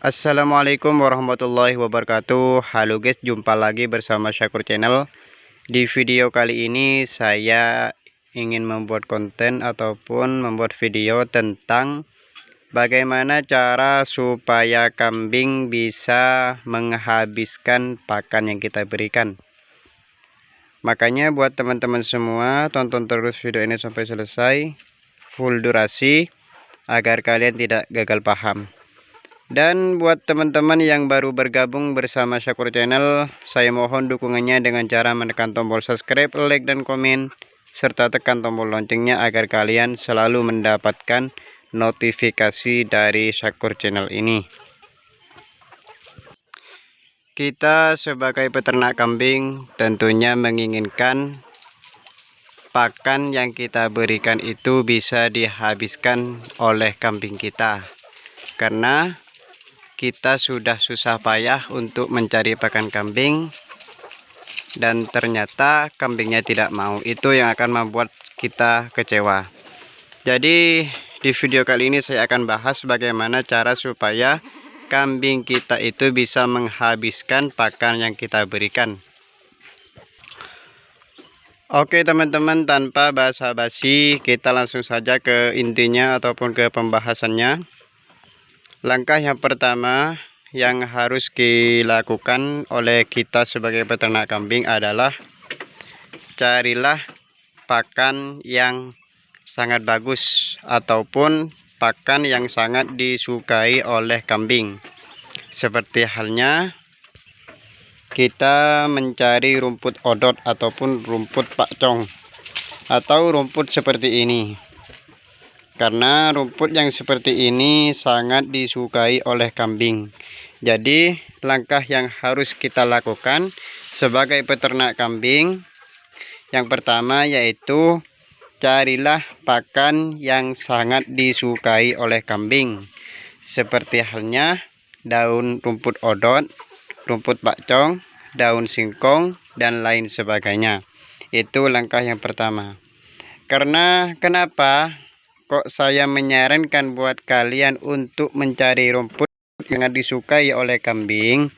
Assalamualaikum warahmatullahi wabarakatuh. Halo guys, jumpa lagi bersama Syakur Channel. Di video kali ini saya ingin membuat konten ataupun membuat video tentang bagaimana cara supaya kambing bisa menghabiskan pakan yang kita berikan. Makanya buat teman-teman semua, tonton terus video ini sampai selesai, full durasi, agar kalian tidak gagal paham. Dan buat teman-teman yang baru bergabung bersama Syakur Channel, saya mohon dukungannya dengan cara menekan tombol subscribe, like, dan komen, serta tekan tombol loncengnya agar kalian selalu mendapatkan notifikasi dari Syakur Channel ini. Kita sebagai peternak kambing tentunya menginginkan pakan yang kita berikan itu bisa dihabiskan oleh kambing kita, karena kita sudah susah payah untuk mencari pakan kambing dan ternyata kambingnya tidak mau. Itu yang akan membuat kita kecewa. Jadi di video kali ini saya akan bahas bagaimana cara supaya kambing kita itu bisa menghabiskan pakan yang kita berikan. Oke teman-teman, tanpa basa-basi kita langsung saja ke intinya ataupun ke pembahasannya. Langkah yang pertama yang harus dilakukan oleh kita sebagai peternak kambing adalah carilah pakan yang sangat bagus ataupun pakan yang sangat disukai oleh kambing. Seperti halnya kita mencari rumput odot ataupun rumput pakcong atau rumput seperti ini. Karena rumput yang seperti ini sangat disukai oleh kambing. Jadi langkah yang harus kita lakukan sebagai peternak kambing, yang pertama yaitu carilah pakan yang sangat disukai oleh kambing. Seperti halnya daun rumput odot, rumput bakcong, daun singkong, dan lain sebagainya. Itu langkah yang pertama. Karena kenapa kok saya menyarankan buat kalian untuk mencari rumput yang disukai oleh kambing?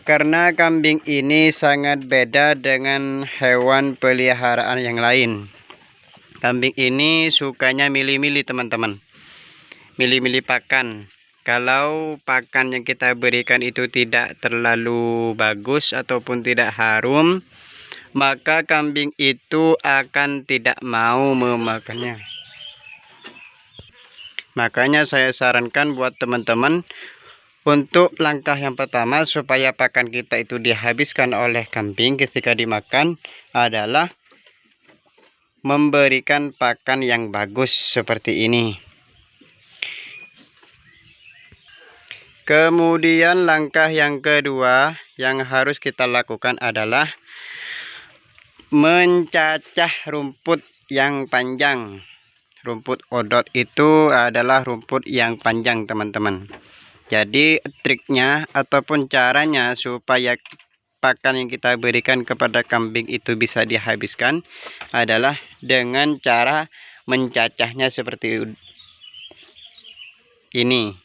Karena kambing ini sangat beda dengan hewan peliharaan yang lain. Kambing ini sukanya milih-milih teman-teman, milih-milih pakan. Kalau pakan yang kita berikan itu tidak terlalu bagus ataupun tidak harum, maka kambing itu akan tidak mau memakannya. Makanya saya sarankan buat teman-teman untuk langkah yang pertama supaya pakan kita itu dihabiskan oleh kambing ketika dimakan adalah memberikan pakan yang bagus seperti ini. Kemudian langkah yang kedua yang harus kita lakukan adalah mencacah rumput yang panjang. Rumput odot itu adalah rumput yang panjang teman-teman. Jadi triknya ataupun caranya supaya pakan yang kita berikan kepada kambing itu bisa dihabiskan adalah dengan cara mencacahnya seperti ini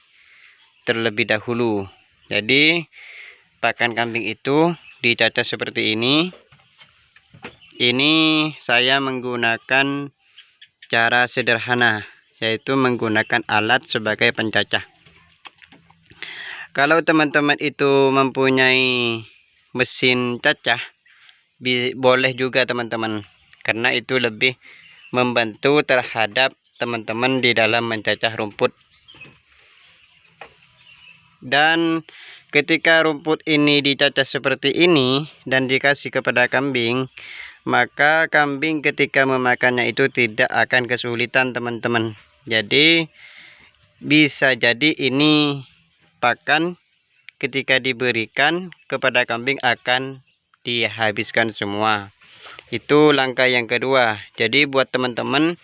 terlebih dahulu. Jadi pakan kambing itu dicacah seperti ini. Ini saya menggunakan cara sederhana, yaitu menggunakan alat sebagai pencacah. Kalau teman-teman itu mempunyai mesin cacah, boleh juga teman-teman, karena itu lebih membantu terhadap teman-teman di dalam mencacah rumput. Dan ketika rumput ini dicacah seperti ini dan dikasih kepada kambing, maka kambing ketika memakannya itu tidak akan kesulitan teman-teman. Jadi bisa jadi ini pakan ketika diberikan kepada kambing akan dihabiskan semua. Itu langkah yang kedua. Jadi buat teman-teman,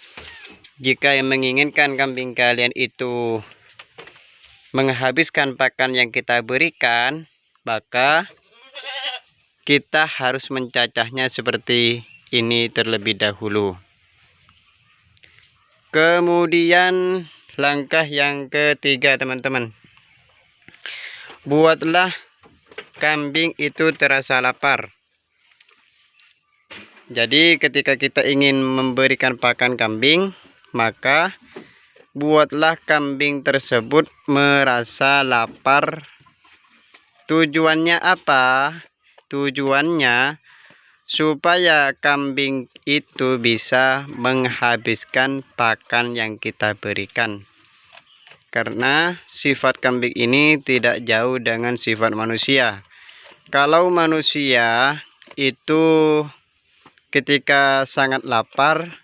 jika yang menginginkan kambing kalian itu menghabiskan pakan yang kita berikan, maka kita harus mencacahnya seperti ini terlebih dahulu. Kemudian langkah yang ketiga teman-teman, buatlah kambing itu terasa lapar. Jadi ketika kita ingin memberikan pakan kambing, maka buatlah kambing tersebut merasa lapar. Tujuannya apa? Tujuannya supaya kambing itu bisa menghabiskan pakan yang kita berikan. Karena sifat kambing ini tidak jauh dengan sifat manusia. Kalau manusia itu ketika sangat lapar,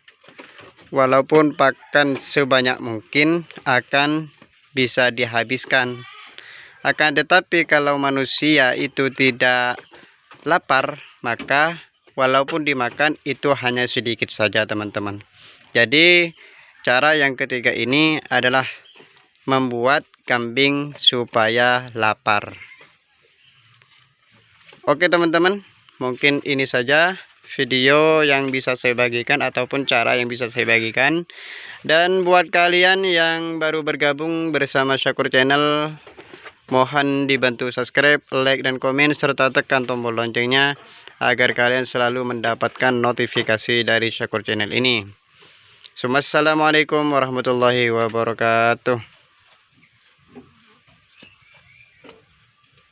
walaupun pakan sebanyak mungkin akan bisa dihabiskan. Akan tetapi kalau manusia itu tidak lapar, maka walaupun dimakan itu hanya sedikit saja, teman-teman. Jadi cara yang ketiga ini adalah membuat kambing supaya lapar. Oke teman-teman, mungkin ini saja video yang bisa saya bagikan ataupun cara yang bisa saya bagikan. Dan buat kalian yang baru bergabung bersama Syakur Channel, mohon dibantu subscribe, like, dan komen, serta tekan tombol loncengnya agar kalian selalu mendapatkan notifikasi dari Syakur Channel ini. Assalamualaikum warahmatullahi wabarakatuh.